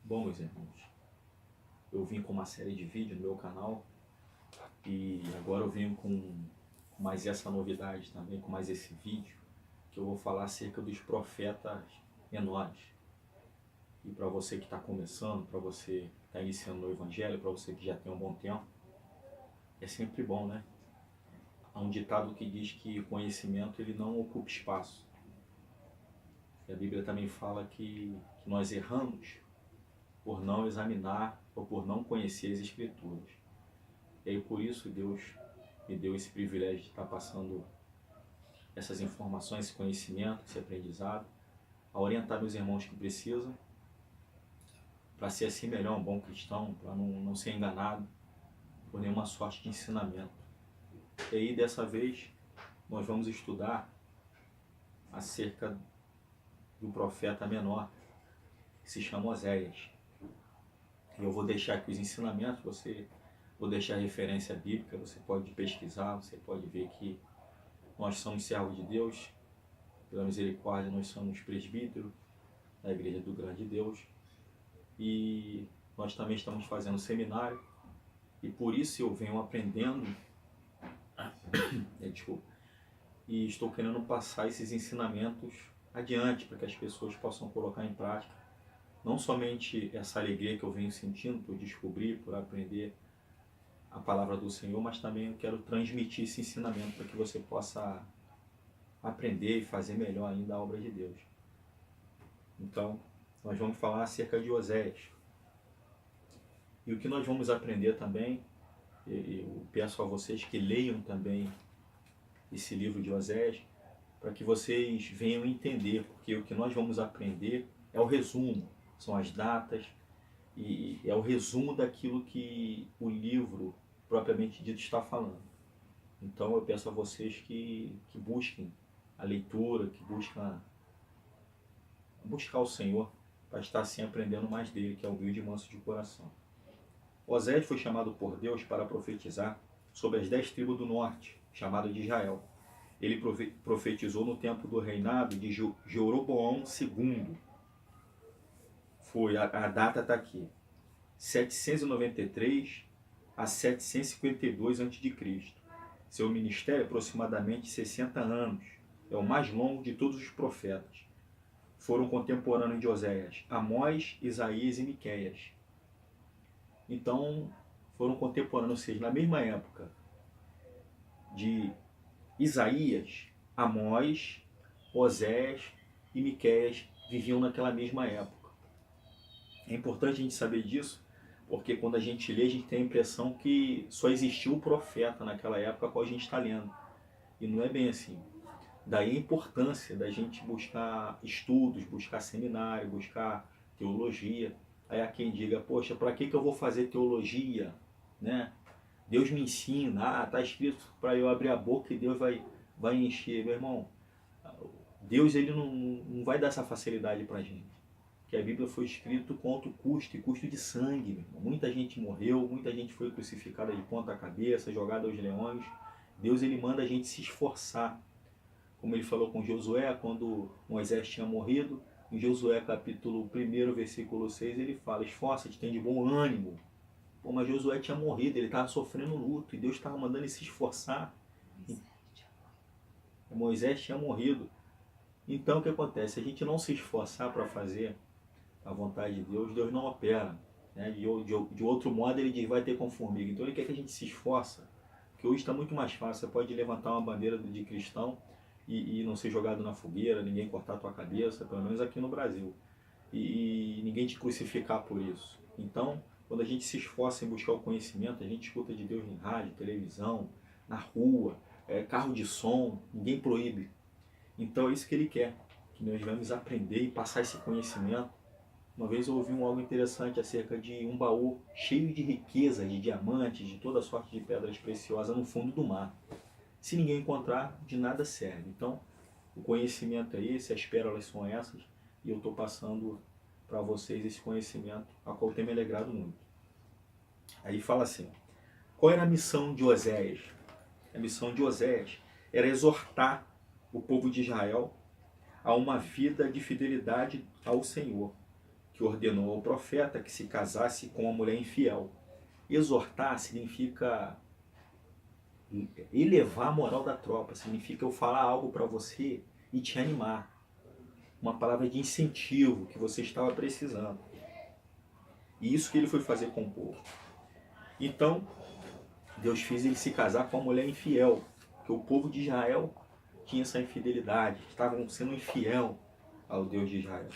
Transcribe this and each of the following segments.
Bom, meus irmãos, eu vim com uma série de vídeos no meu canal e agora eu venho com mais essa novidade também, com mais esse vídeo, que eu vou falar acerca dos profetas menores. E para você que está começando, para você que está iniciando no Evangelho, para você que já tem um bom tempo, é sempre bom, né? Há um ditado que diz que o conhecimento ele não ocupa espaço. E a Bíblia também fala que nós erramos por não examinar ou por não conhecer as Escrituras. E aí por isso Deus me deu esse privilégio de estar passando essas informações, esse conhecimento, esse aprendizado, a orientar meus irmãos que precisam, para ser assim melhor, um bom cristão, para não ser enganado por nenhuma sorte de ensinamento. E aí dessa vez nós vamos estudar acerca do profeta menor, que se chama Oséias. E eu vou deixar aqui os ensinamentos, vou deixar a referência bíblica, você pode pesquisar, você pode ver que nós somos servos de Deus, pela misericórdia nós somos presbíteros da Igreja do Grande Deus, e nós também estamos fazendo seminário, e por isso eu venho aprendendo, e estou querendo passar esses ensinamentos adiante, para que as pessoas possam colocar em prática, não somente essa alegria que eu venho sentindo por descobrir, por aprender a palavra do Senhor, mas também eu quero transmitir esse ensinamento para que você possa aprender e fazer melhor ainda a obra de Deus. Então, nós vamos falar acerca de Oséias. E o que nós vamos aprender também, eu peço a vocês que leiam também esse livro de Oséias, para que vocês venham entender, porque o que nós vamos aprender é o resumo, são as datas, e é o resumo daquilo que o livro propriamente dito está falando. Então eu peço a vocês que busquem a leitura, que buscar o Senhor, para estar assim aprendendo mais dele, que é humilde e manso de coração. Oséias foi chamado por Deus para profetizar sobre as 10 tribos do norte, chamado de Israel. Ele profetizou no tempo do reinado de Jeroboão II. A data está aqui, 793 a 752 a.C. Seu ministério é aproximadamente 60 anos. É o mais longo de todos os profetas. Foram contemporâneos de Oséias, Amós, Isaías e Miqueias. Então, foram contemporâneos, ou seja, na mesma época de Isaías, Amós, Oséias e Miqueias viviam naquela mesma época. É importante a gente saber disso, porque quando a gente lê, a gente tem a impressão que só existiu o profeta naquela época qual a gente está lendo. E não é bem assim. Daí a importância da gente buscar estudos, buscar seminário, buscar teologia. Aí há quem diga, poxa, para que eu vou fazer teologia? Né? Deus me ensina, está escrito para eu abrir a boca e Deus vai encher. Meu irmão, Deus ele não vai dar essa facilidade para a gente. Que a Bíblia foi escrita com alto custo, e custo de sangue. Meu irmão. Muita gente morreu, muita gente foi crucificada de ponta cabeça, jogada aos leões. Deus ele manda a gente se esforçar. Como ele falou com Josué, quando Moisés tinha morrido, em Josué capítulo 1, versículo 6, ele fala, esforça-te, tem de bom ânimo. Pô, mas Josué tinha morrido, ele estava sofrendo luto, e Deus estava mandando ele se esforçar. Moisés tinha morrido. Então o que acontece? Se a gente não se esforçar para fazer a vontade de Deus, Deus não opera. Né? De outro modo ele diz, vai ter com formiga. Então ele quer que a gente se esforça, porque hoje está muito mais fácil. Você pode levantar uma bandeira de cristão e não ser jogado na fogueira, ninguém cortar a tua cabeça, pelo menos aqui no Brasil, e ninguém te crucificar por isso. Então, quando a gente se esforça em buscar o conhecimento, a gente escuta de Deus em rádio, televisão, na rua, carro de som, ninguém proíbe. Então é isso que ele quer, que nós vamos aprender e passar esse conhecimento. Uma vez eu ouvi algo interessante acerca de um baú cheio de riqueza, de diamantes, de toda sorte de pedras preciosas no fundo do mar. Se ninguém encontrar, de nada serve. Então, o conhecimento é esse, as pérolas são essas, e eu estou passando para vocês esse conhecimento, a qual tem me alegrado muito. Aí fala assim, qual era a missão de Oséias? A missão de Oséias era exortar o povo de Israel a uma vida de fidelidade ao Senhor, que ordenou ao profeta que se casasse com uma mulher infiel. Exortar significa elevar a moral da tropa, significa eu falar algo para você e te animar. Uma palavra de incentivo que você estava precisando. E isso que ele foi fazer com o povo. Então, Deus fez ele se casar com uma mulher infiel, porque o povo de Israel tinha essa infidelidade, estavam sendo infiel ao Deus de Israel.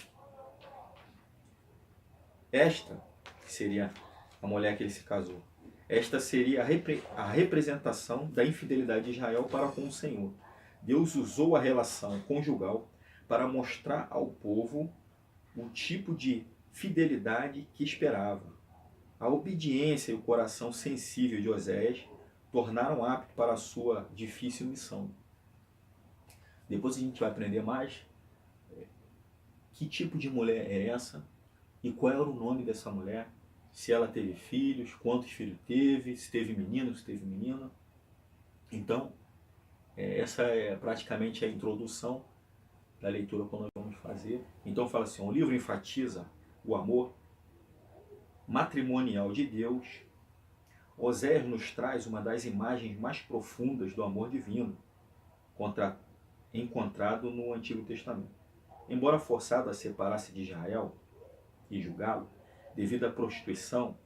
Esta seria a mulher que ele se casou. Esta seria a representação da infidelidade de Israel para com o Senhor. Deus usou a relação conjugal para mostrar ao povo o tipo de fidelidade que esperava. A obediência e o coração sensível de Oséias tornaram apto para a sua difícil missão. Depois a gente vai aprender mais que tipo de mulher é essa e qual era o nome dessa mulher, se ela teve filhos, quantos filhos teve, se teve menino, se teve menina. Então, essa é praticamente a introdução da leitura que nós vamos fazer. Então fala assim, o livro enfatiza o amor matrimonial de Deus. Oséias nos traz uma das imagens mais profundas do amor divino encontrado no Antigo Testamento. Embora forçado a separar-se de Israel e julgá-lo devido à prostituição,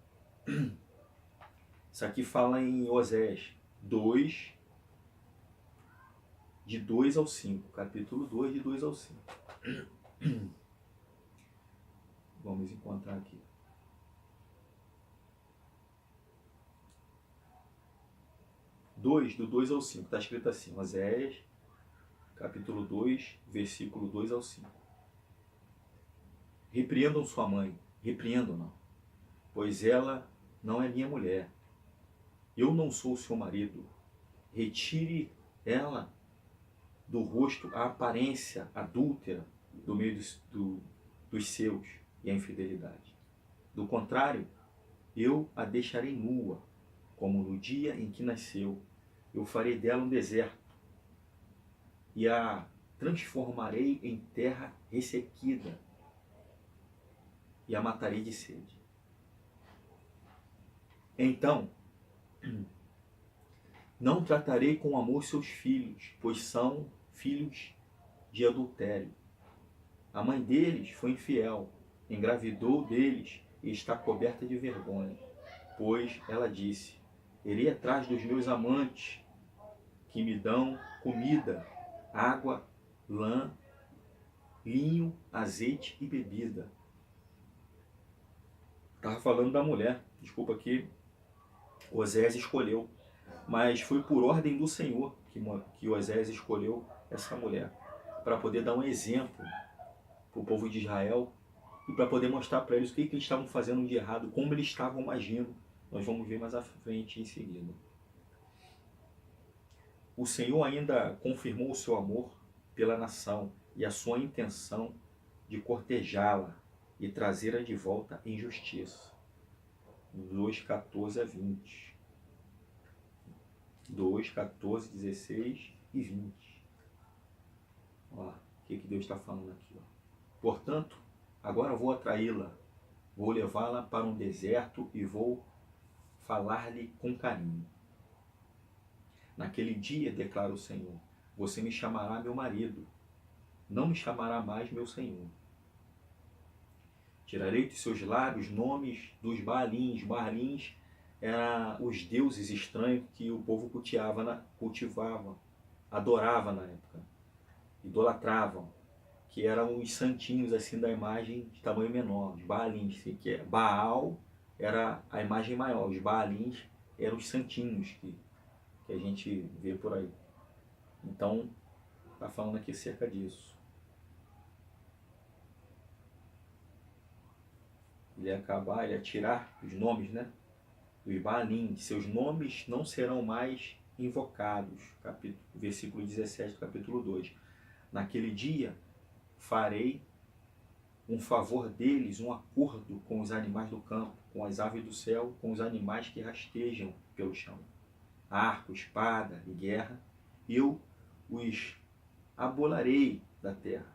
isso aqui fala em Oséias 2, de 2 ao 5, capítulo 2, de 2 ao 5. Vamos encontrar aqui. Do 2 ao 5, está escrito assim, Oséias, capítulo 2, versículo 2 ao 5. Repreendam sua mãe, repreendam-na, pois ela não é minha mulher. Eu não sou seu marido. Retire ela do rosto a aparência adúltera do meio dos seus e a infidelidade. Do contrário, eu a deixarei nua, como no dia em que nasceu. Eu farei dela um deserto e a transformarei em terra ressequida e a matarei de sede. Então, não tratarei com amor seus filhos, pois são filhos de adultério. A mãe deles foi infiel, engravidou deles e está coberta de vergonha, pois ela disse, irei atrás dos meus amantes, que me dão comida, água, lã, linho, azeite e bebida. Estava falando da mulher, desculpa que Oséias escolheu, mas foi por ordem do Senhor que Oséias escolheu essa mulher, para poder dar um exemplo para o povo de Israel e para poder mostrar para eles o que eles estavam fazendo de errado, como eles estavam agindo. Nós vamos ver mais à frente em seguida. O Senhor ainda confirmou o seu amor pela nação e a sua intenção de cortejá-la e trazê-la de volta em justiça. 2:14 a 20. 2:14, 16 e 20. Olha lá, o que Deus está falando aqui. Ó. Portanto, agora vou atraí-la, vou levá-la para um deserto e vou falar-lhe com carinho. Naquele dia, declara o Senhor, você me chamará meu marido, não me chamará mais meu Senhor. Tirarei de seus lábios nomes dos Baalins. Baalins eram os deuses estranhos que o povo cultivava, adorava na época, idolatravam, que eram os santinhos assim da imagem de tamanho menor, os Baalins, que é Baal era a imagem maior, os Baalins eram os santinhos que a gente vê por aí. Então, está falando aqui acerca disso. Ele ia tirar os nomes, né, dos Baalim, seus nomes não serão mais invocados. Versículo 17 do capítulo 2. Naquele dia farei um favor deles, um acordo com os animais do campo, com as aves do céu, com os animais que rastejam pelo chão. Arco, espada e guerra, eu os abolarei da terra,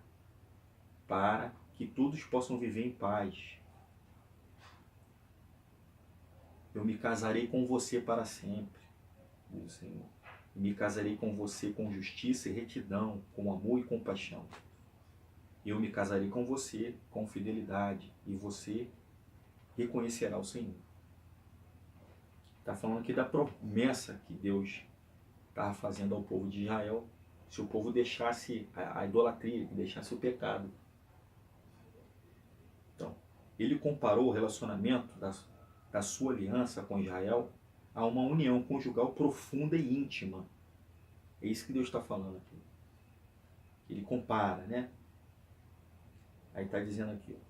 para que todos possam viver em paz. Eu me casarei com você para sempre, diz o Senhor. E me casarei com você com justiça e retidão, com amor e compaixão. Eu me casarei com você com fidelidade, e você reconhecerá o Senhor. Está falando aqui da promessa que Deus estava fazendo ao povo de Israel, se o povo deixasse a idolatria, deixasse o pecado. Então, ele comparou o relacionamento da sua aliança com Israel a uma união conjugal profunda e íntima. É isso que Deus está falando aqui. Ele compara, né? Aí está dizendo aqui, ó.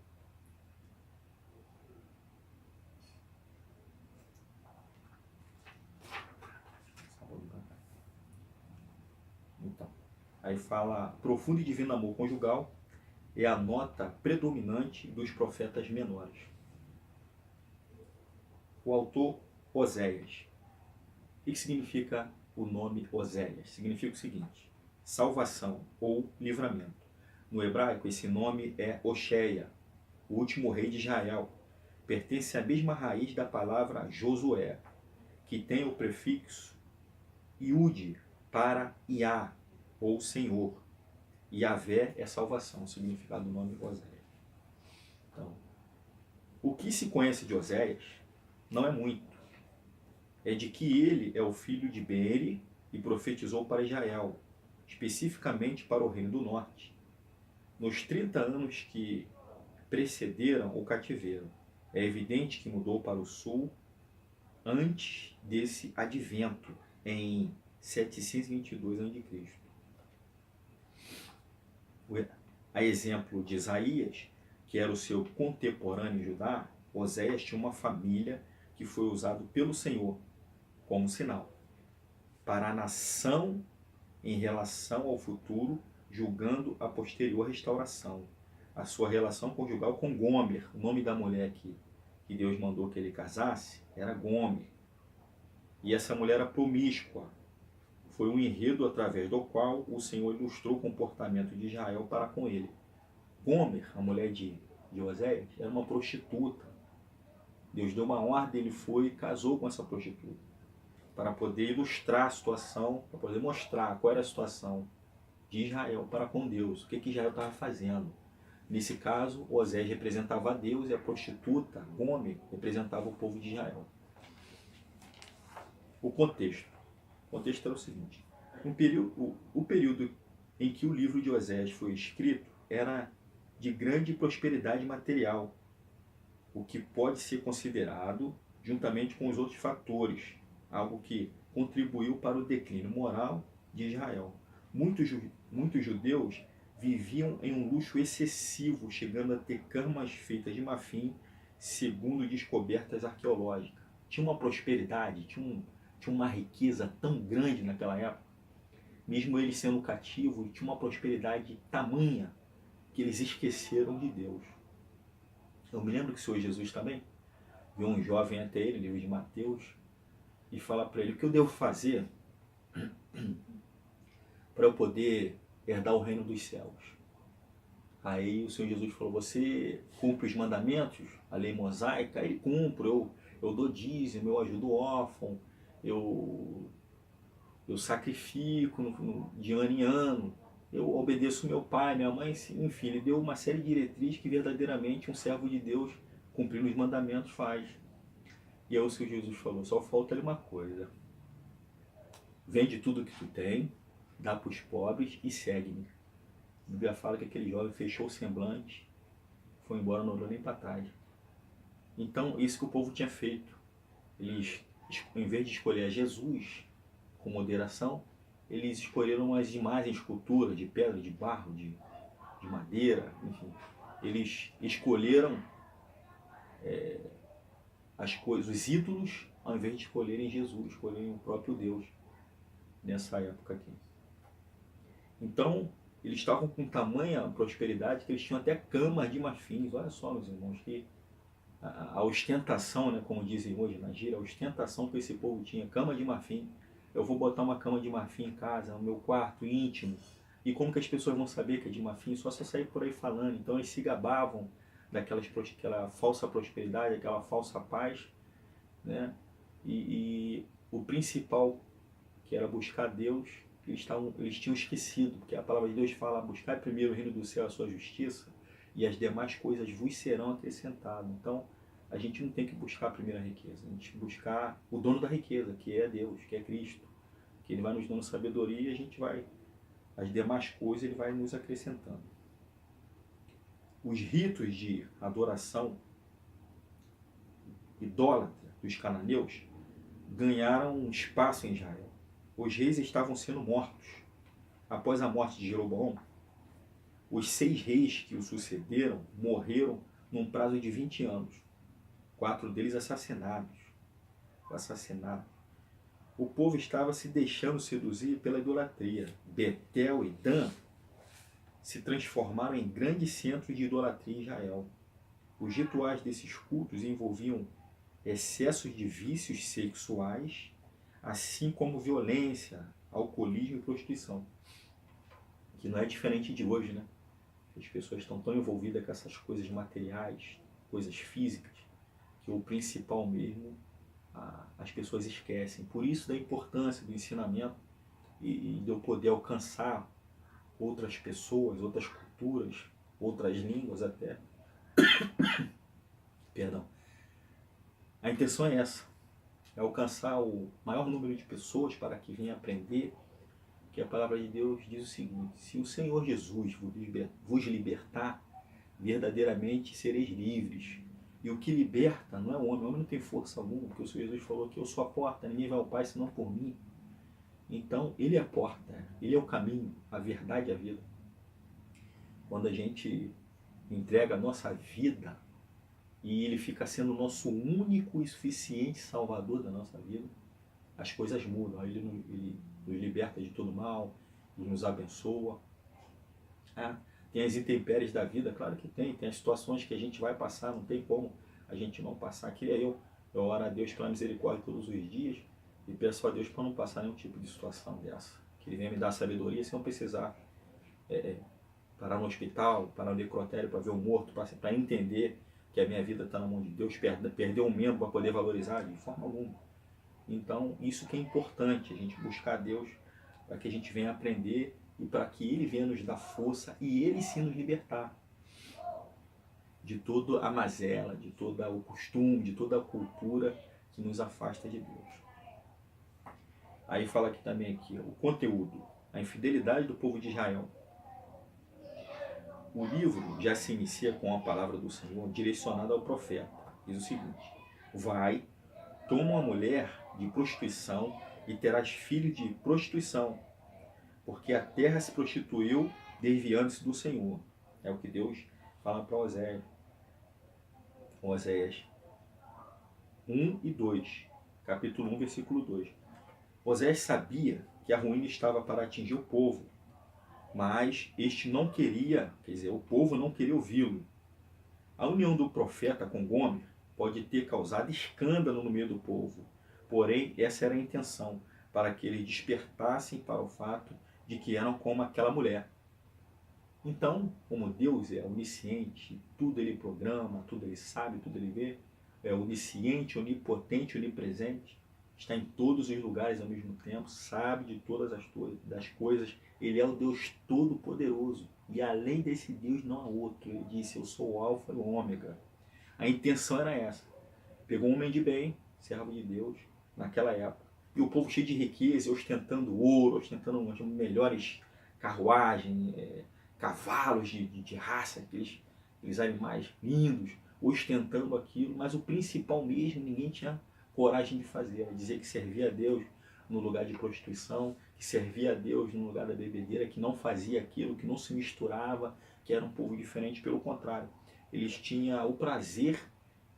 Então, aí fala, profundo e divino amor conjugal é a nota predominante dos profetas menores. O autor Oséias. O que significa o nome Oséias? Significa o seguinte: salvação ou livramento. No hebraico, esse nome é Oxéia, o último rei de Israel. Pertence à mesma raiz da palavra Josué, que tem o prefixo Iude para Iá, ou Senhor. Yahvé é salvação, o significado do nome Oséias. Então, o que se conhece de Oséias não é muito. É de que ele é o filho de Beeri e profetizou para Israel, especificamente para o reino do norte, nos 30 anos que precederam o cativeiro. É evidente que mudou para o sul antes desse advento, em 722 a.C. A exemplo de Isaías, que era o seu contemporâneo em Judá, Oséias tinha uma família que foi usado pelo Senhor como sinal para a nação em relação ao futuro, julgando a posterior restauração. A sua relação conjugal com Gomer, o nome da mulher que Deus mandou que ele casasse, era Gomer. E essa mulher era promíscua. Foi um enredo através do qual o Senhor ilustrou o comportamento de Israel para com ele. Gomer, a mulher de Oséias, era uma prostituta. Deus deu uma ordem, ele foi e casou com essa prostituta, para poder ilustrar a situação, para poder mostrar qual era a situação de Israel para com Deus, o que Israel estava fazendo. Nesse caso, Oséias representava a Deus e a prostituta, Gomer, representava o povo de Israel. O contexto. O contexto era o seguinte: o período em que o livro de Oséias foi escrito era de grande prosperidade material, o que pode ser considerado, juntamente com os outros fatores, algo que contribuiu para o declínio moral de Israel. Muitos judeus viviam em um luxo excessivo, chegando a ter camas feitas de marfim, segundo descobertas arqueológicas. Tinha uma prosperidade, tinha uma riqueza tão grande naquela época, mesmo eles sendo cativos, tinha uma prosperidade tamanha que eles esqueceram de Deus. Eu me lembro que o Senhor Jesus também viu um jovem até ele, livro de Mateus, e fala para ele: o que eu devo fazer para eu poder herdar o reino dos céus? Aí o Senhor Jesus falou: você cumpre os mandamentos, a lei mosaica? Ele cumpre, eu dou dízimo, eu ajudo o órfão, eu sacrifico de ano em ano, eu obedeço meu pai, minha mãe, enfim, ele deu uma série de diretrizes que verdadeiramente um servo de Deus, cumprindo os mandamentos, faz. E aí o Senhor Jesus falou: só falta ali uma coisa, vende tudo que tu tem, dá para os pobres e segue-me. A Bíblia fala que aquele jovem fechou o semblante, foi embora, não olhou nem para trás. Então, isso que o povo tinha feito. Eles, em vez de escolher Jesus com moderação, eles escolheram as imagens, esculturas de pedra, de barro, de madeira, enfim. Eles escolheram as coisas, os ídolos, ao invés de escolherem Jesus, escolherem o próprio Deus, nessa época aqui. Então, eles estavam com tamanha prosperidade que eles tinham até camas de marfins. Olha só, meus irmãos, que a ostentação, né, como dizem hoje na gíria, a ostentação que esse povo tinha, cama de marfim. Eu vou botar uma cama de marfim em casa, no meu quarto íntimo, E como que as pessoas vão saber que é de má fim? Só se eu sair por aí falando. Então eles se gabavam daquela falsa prosperidade, aquela falsa paz, né? E o principal, que era buscar Deus, eles tinham esquecido, porque a palavra de Deus fala: buscar primeiro o reino do céu, a sua justiça, e as demais coisas vos serão acrescentadas. Então, a gente não tem que buscar a primeira riqueza, a gente tem que buscar o dono da riqueza, que é Deus, que é Cristo, que Ele vai nos dando sabedoria e a gente vai, as demais coisas Ele vai nos acrescentando. Os ritos de adoração idólatra dos cananeus ganharam um espaço em Israel. Os reis estavam sendo mortos. Após a morte de Jeroboão, os 6 reis que o sucederam morreram num prazo de 20 anos. 4 deles assassinados. O povo estava se deixando seduzir pela idolatria. Betel e Dan se transformaram em grandes centros de idolatria em Israel. Os rituais desses cultos envolviam excessos de vícios sexuais, assim como violência, alcoolismo e prostituição. Que não é diferente de hoje, né? As pessoas estão tão envolvidas com essas coisas materiais, coisas físicas, que o principal mesmo as pessoas esquecem. Por isso da importância do ensinamento e de eu poder alcançar outras pessoas, outras culturas, outras línguas até. Perdão. A intenção é essa, é alcançar o maior número de pessoas para que venham aprender que a palavra de Deus diz o seguinte: se o Senhor Jesus vos libertar, verdadeiramente sereis livres. E o que liberta não é o homem não tem força alguma, porque o Senhor Jesus falou que eu sou a porta, ninguém vai ao Pai senão por mim. Então, Ele é a porta, Ele é o caminho, a verdade e a vida. Quando a gente entrega a nossa vida e Ele fica sendo o nosso único e suficiente Salvador da nossa vida, as coisas mudam. Ele nos liberta de todo mal, Ele nos abençoa. Tem as intempéries da vida, claro que tem as situações que a gente vai passar, não tem como a gente não passar. Aqui eu oro a Deus pela misericórdia todos os dias e peço a Deus para não passar nenhum tipo de situação dessa. Que Ele venha me dar sabedoria sem eu precisar parar no hospital, parar no necrotério para ver o morto, para entender que a minha vida está na mão de Deus, perder um membro para poder valorizar de forma alguma. Então, isso que é importante, a gente buscar Deus para que a gente venha aprender e para que Ele venha nos dar força e Ele sim nos libertar de toda a mazela, de todo o costume, de toda a cultura que nos afasta de Deus. Aí fala aqui também o conteúdo, a infidelidade do povo de Israel. O livro já se inicia com a palavra do Senhor direcionada ao profeta. Diz o seguinte: vai, toma uma mulher de prostituição e terás filhos de prostituição, porque a terra se prostituiu desviando-se do Senhor. É o que Deus fala para Oséias. Oséias 1 e 2, capítulo 1, versículo 2. Oséias sabia que a ruína estava para atingir o povo, mas este não queria, o povo não queria ouvi-lo. A união do profeta com Gomer pode ter causado escândalo no meio do povo, porém essa era a intenção, para que eles despertassem para o fato de que eram como aquela mulher. Então, como Deus é onisciente, tudo Ele programa, tudo Ele sabe, tudo Ele vê, é onisciente, onipotente, onipresente, está em todos os lugares ao mesmo tempo, sabe de todas das coisas, Ele é o Deus Todo-Poderoso. E além desse Deus não há outro. Ele disse: eu sou o Alfa e o Ômega. A intenção era essa. Pegou um homem de bem, servo de Deus, naquela época. E o povo cheio de riqueza, ostentando ouro, ostentando umas melhores carruagens, cavalos de raça, aqueles animais lindos, ostentando aquilo. Mas o principal mesmo, ninguém tinha coragem de fazer. Era dizer que servia a Deus no lugar de prostituição, que servia a Deus no lugar da bebedeira, que não fazia aquilo, que não se misturava, que era um povo diferente. Pelo contrário, eles tinham o prazer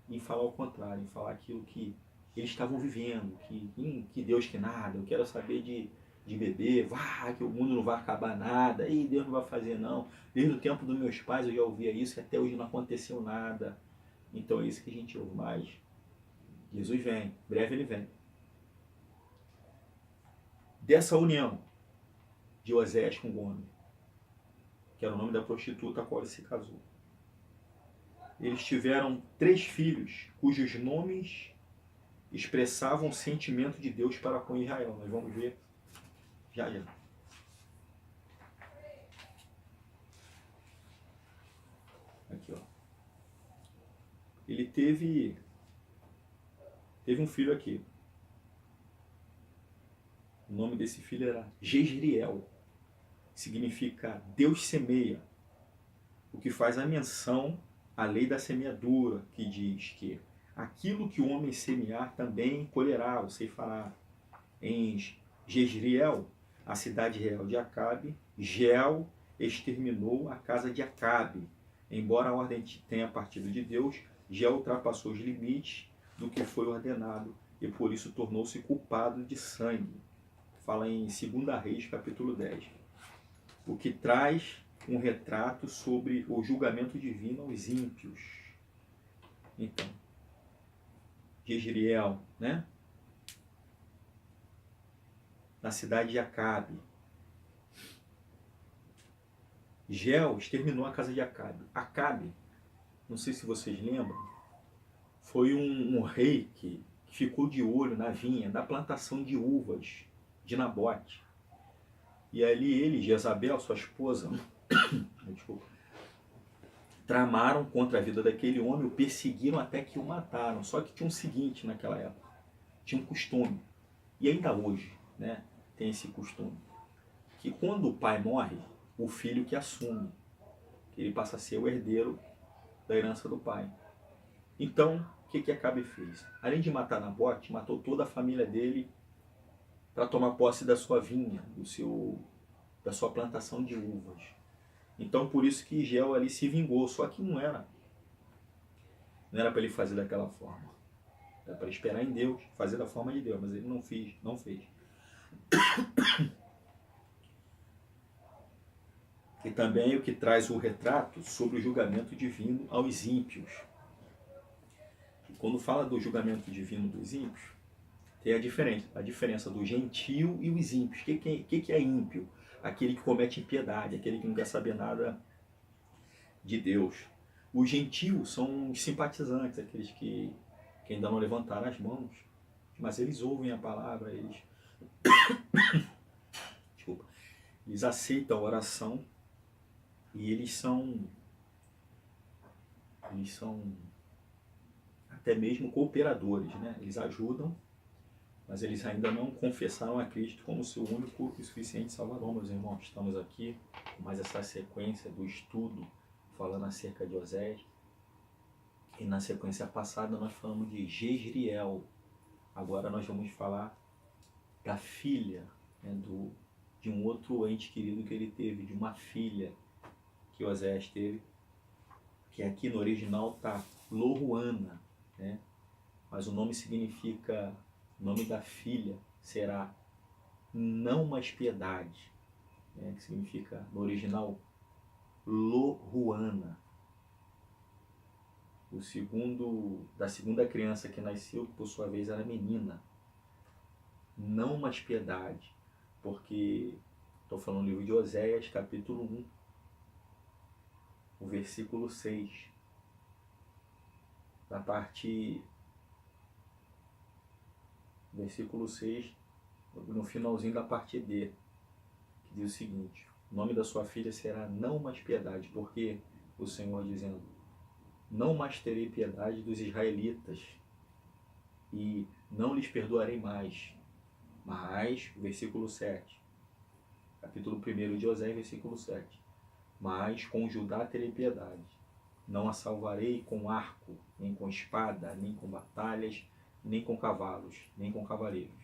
em falar o contrário, em falar aquilo que eles estavam vivendo, que Deus que nada, eu quero saber de beber, que o mundo não vai acabar nada, e Deus não vai fazer não. Desde o tempo dos meus pais eu já ouvia isso, e até hoje não aconteceu nada. Então é isso que a gente ouve mais. Jesus vem, breve Ele vem. Dessa união de Oséias com Gomer, que era o nome da prostituta a qual ele se casou. Eles tiveram 3 filhos, cujos nomes expressavam o sentimento de Deus para com Israel. Nós vamos ver já já. Aqui, ó. Ele teve um filho aqui. O nome desse filho era Jezriel. Significa Deus semeia. O que faz a menção à lei da semeadura, que diz que aquilo que o homem semear também colherá, ou ceifará. Em Jezriel, a cidade real de Acabe, Jeel exterminou a casa de Acabe. Embora a ordem tenha partido de Deus, Jeel ultrapassou os limites do que foi ordenado e por isso tornou-se culpado de sangue. Fala em 2 Reis, capítulo 10. O que traz um retrato sobre o julgamento divino aos ímpios. Então, Jezriel, né? Na cidade de Acabe. Jeel exterminou a casa de Acabe. Acabe, não sei se vocês lembram, foi um rei que ficou de olho na vinha da plantação de uvas de Nabote. E ali ele, Jezabel, sua esposa, desculpa, tramaram contra a vida daquele homem, o perseguiram até que o mataram. Só que tinha um seguinte naquela época, tinha um costume, e ainda hoje, né, tem esse costume, que quando o pai morre, o filho que assume, que ele passa a ser o herdeiro da herança do pai. Então, o que Acabe fez? Além de matar Nabote, matou toda a família dele para tomar posse da sua vinha, da sua plantação de uvas. Então, por isso que Jeel ali se vingou, só que não era para ele fazer daquela forma. Era para esperar em Deus, fazer da forma de Deus, mas ele não fez. E também o que traz o retrato sobre o julgamento divino aos ímpios. E quando fala do julgamento divino dos ímpios, tem a diferença do gentio e os ímpios. O que é ímpio? Aquele que comete impiedade, aquele que não quer saber nada de Deus. Os gentios são os simpatizantes, aqueles que ainda não levantaram as mãos, mas eles ouvem a palavra, eles aceitam a oração e eles são até mesmo cooperadores, né? Eles ajudam, mas eles ainda não confessaram a Cristo como seu único e suficiente Salvador, meus irmãos. Estamos aqui com mais essa sequência do estudo, falando acerca de Oséias. E na sequência passada nós falamos de Jezriel. Agora nós vamos falar da filha, né, de um outro ente querido que ele teve, de uma filha que Oséias teve, que aqui no original está Loruana, né? Mas o nome significa, o nome da filha será não mais piedade, né? Que significa no original Loruana. Da segunda criança que nasceu, que por sua vez era menina, não mais piedade, porque estou falando do livro de Oséias, capítulo 1, o versículo 6, da parte, versículo 6, no finalzinho da parte D, que diz o seguinte: o nome da sua filha será não mais piedade, porque o Senhor dizendo, não mais terei piedade dos israelitas e não lhes perdoarei mais. Mas, versículo 7, capítulo 1 de Oséias, versículo 7. Mas com Judá terei piedade. Não a salvarei com arco, nem com espada, nem com batalhas, nem com cavalos, nem com cavaleiros.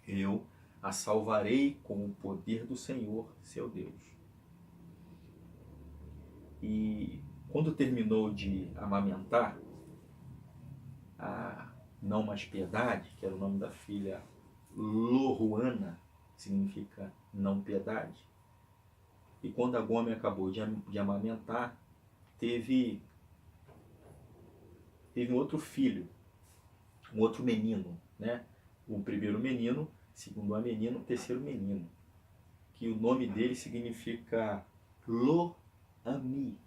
Eu a salvarei com o poder do Senhor, seu Deus. E quando terminou de amamentar a não mais piedade, que era o nome da filha Loruana, significa não piedade, e quando a Gome acabou de amamentar, teve um outro filho, um outro menino, né? O primeiro menino, segundo a menina, o terceiro menino, que o nome dele significa Lo-Ami,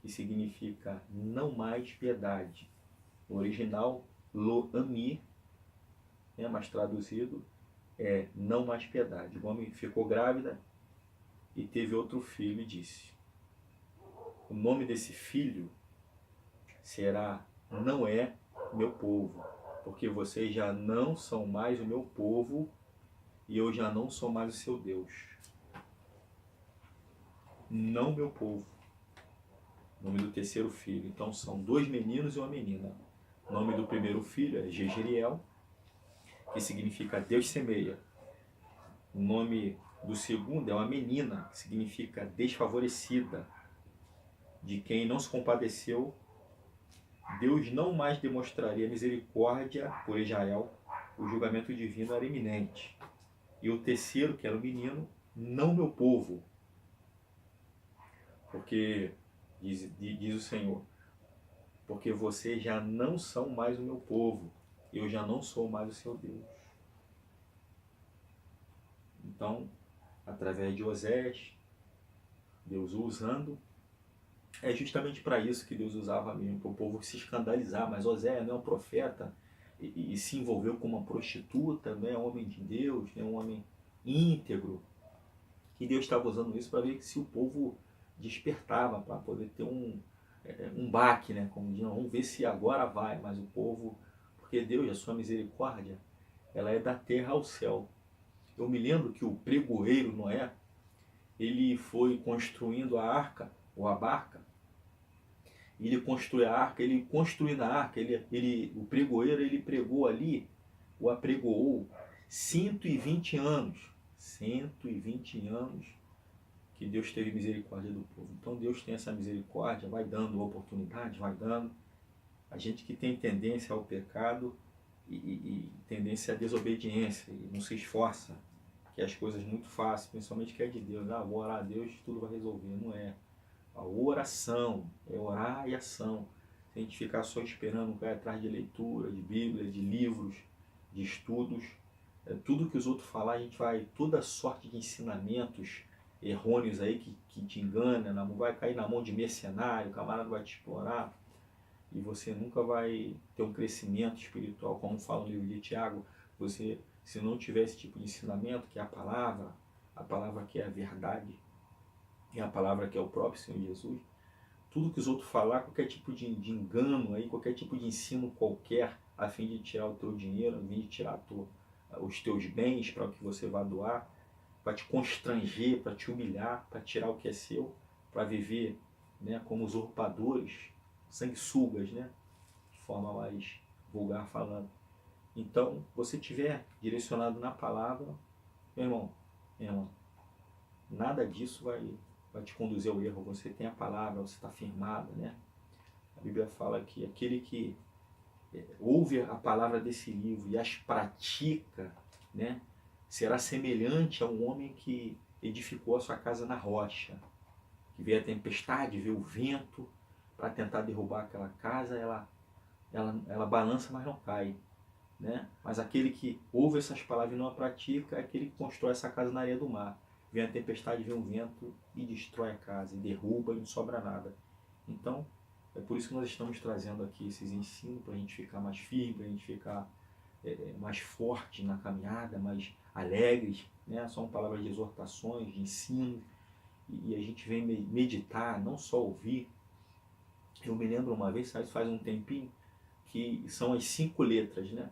que significa não mais piedade. No original, Lo-Ami, mas traduzido é não mais piedade. O homem ficou grávida e teve outro filho e disse: o nome desse filho será Não é meu povo, porque vocês já não são mais o meu povo e eu já não sou mais o seu Deus. Não meu povo. Nome do terceiro filho. Então são 2 meninos e uma menina. O nome do primeiro filho é Jezreel, que significa Deus semeia. O nome do segundo é uma menina, que significa desfavorecida, de quem não se compadeceu. Deus não mais demonstraria misericórdia por Israel, o julgamento divino era iminente. E o terceiro, que era o menino, não meu povo, porque, diz o Senhor, porque vocês já não são mais o meu povo, eu já não sou mais o seu Deus. Então, através de Osés, Deus o usando, é justamente para isso que Deus usava mesmo, para o povo se escandalizar. Mas Osés não é um profeta e se envolveu com uma prostituta, não é um homem de Deus, é um homem íntegro, que Deus estava usando isso para ver se o povo despertava, para poder ter um baque, né? Como diziam, vamos ver se agora vai, mas o povo, porque Deus, a sua misericórdia, ela é da terra ao céu. Eu me lembro que o pregoeiro Noé, ele foi construindo a arca, ou a barca, ele construiu a arca, ele construindo a arca, o pregoeiro, ele pregou ali, o apregoou 120 anos. 120 anos que Deus teve misericórdia do povo. Então Deus tem essa misericórdia, vai dando oportunidade, vai dando. A gente que tem tendência ao pecado e tendência à desobediência, e não se esforça, que as coisas muito fáceis, principalmente que é de Deus. Vou orar a Deus, tudo vai resolver. Não é. A oração é orar e ação. Se a gente ficar só esperando, vai atrás de leitura, de Bíblia, de livros, de estudos, tudo que os outros falar, a gente vai, toda sorte de ensinamentos errôneos aí que te engana, vai cair na mão de mercenário, o camarada vai te explorar e você nunca vai ter um crescimento espiritual, como fala no livro de Tiago. Você, se não tiver esse tipo de ensinamento, que é a palavra que é a verdade, e a palavra que é o próprio Senhor Jesus, tudo que os outros falar, qualquer tipo de engano, aí, qualquer tipo de ensino qualquer, a fim de tirar o teu dinheiro, a fim de tirar os teus bens para o que você vai doar, para te constranger, para te humilhar, para tirar o que é seu, para viver, né, como usurpadores, sanguessugas, né, de forma mais vulgar falando. Então, você estiver direcionado na palavra, meu irmão, minha irmã, nada disso vai te conduzir ao erro. Você tem a palavra, você está firmado, né? A Bíblia fala que aquele que ouve a palavra desse livro e as pratica, né, será semelhante a um homem que edificou a sua casa na rocha, que vê a tempestade, vê o vento, para tentar derrubar aquela casa, ela balança, mas não cai, né? Mas aquele que ouve essas palavras e não a pratica é aquele que constrói essa casa na areia do mar. Vem a tempestade, vem o vento e destrói a casa, e derruba e não sobra nada. Então, é por isso que nós estamos trazendo aqui esses ensinos, para a gente ficar mais firme, para a gente ficar mais forte na caminhada, mais alegres, né? São palavras de exortações, de ensino, e a gente vem meditar, não só ouvir. Eu me lembro uma vez, faz um tempinho, que são as 5 letras, né?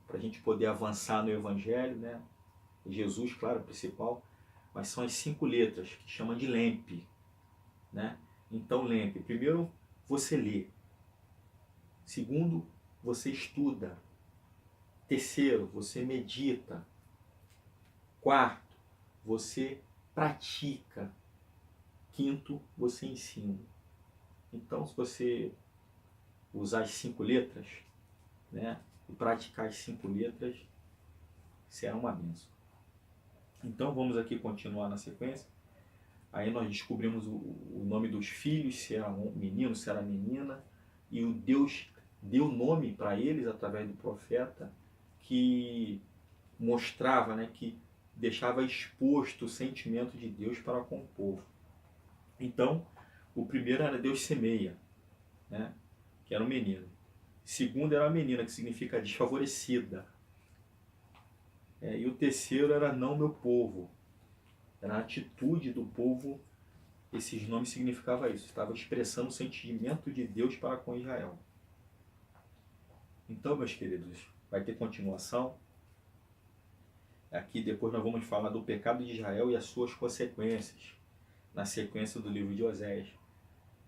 Para a gente poder avançar no Evangelho, né? Jesus, claro, principal, mas são as 5 letras, que chama de LEMP, né? Então, LEMP, primeiro você lê, segundo você estuda, terceiro você medita, quarto você pratica, quinto você ensina. Então, se você usar as 5 letras, né, e praticar as 5 letras, será uma bênção. Então vamos aqui continuar na sequência. Aí nós descobrimos o nome dos filhos, se era um menino, se era menina, e o Deus deu nome para eles através do profeta, que mostrava, né, que deixava exposto o sentimento de Deus para com o povo. Então, o primeiro era Deus semeia, né? Que era um menino. O segundo era a menina, que significa desfavorecida. E o terceiro era não meu povo. Era a atitude do povo. Esses nomes significavam isso. Estava expressando o sentimento de Deus para com Israel. Então, meus queridos, vai ter continuação. Aqui depois nós vamos falar do pecado de Israel e as suas consequências, na sequência do livro de Oséias.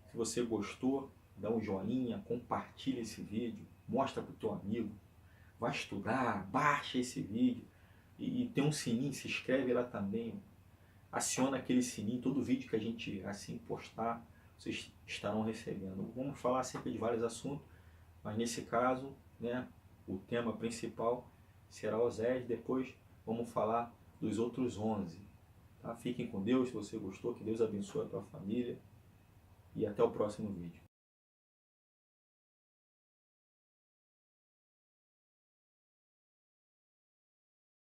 Se você gostou, dá um joinha, compartilha esse vídeo, mostra para o teu amigo, vai estudar, baixa esse vídeo e tem um sininho, se inscreve lá também, aciona aquele sininho, todo vídeo que a gente assim postar, vocês estarão recebendo. Vamos falar acerca de vários assuntos, mas nesse caso, né, o tema principal será Oséias, depois vamos falar dos outros 11. Tá? Fiquem com Deus, se você gostou, que Deus abençoe a tua família e até o próximo vídeo.